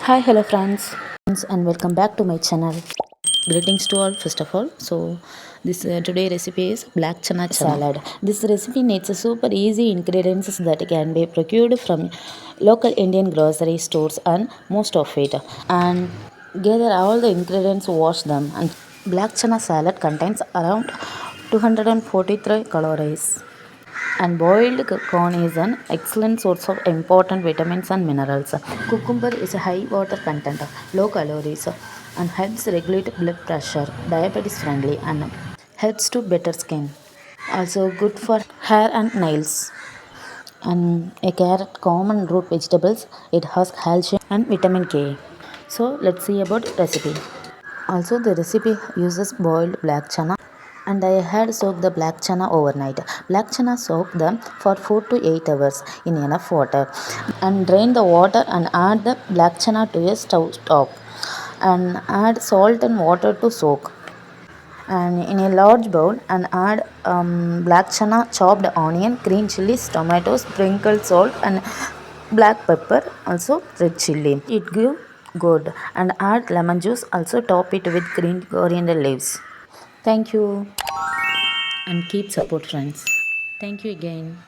Hi, hello friends, and welcome back to my channel. Greetings to all. First of all, this today recipe is black chana salad. This recipe needs a super easy ingredients that can be procured from local Indian grocery stores and most of it. And gather all the ingredients, wash them. And black chana salad contains around 243 calories. And boiled corn is an excellent source of important vitamins and minerals. Cucumber is a high water content, low calories, and helps regulate blood pressure, diabetes friendly, and helps to better skin. Also good for hair and nails. And a carrot, common root vegetables, it has calcium and vitamin K. So let's see about recipe. Also, the recipe uses boiled black chana, and I had soaked the black chana overnight. Black chana soak them for 4 to 8 hours in enough water, and drain the water and add the black chana to a stove top, and add salt and water to soak. And in a large bowl, and add black chana, chopped onion, green chilies, tomatoes, sprinkled salt, and black pepper, also red chili. It give good. And add lemon juice, also top it with green coriander leaves. Thank you, and keep support friends. Thank you again.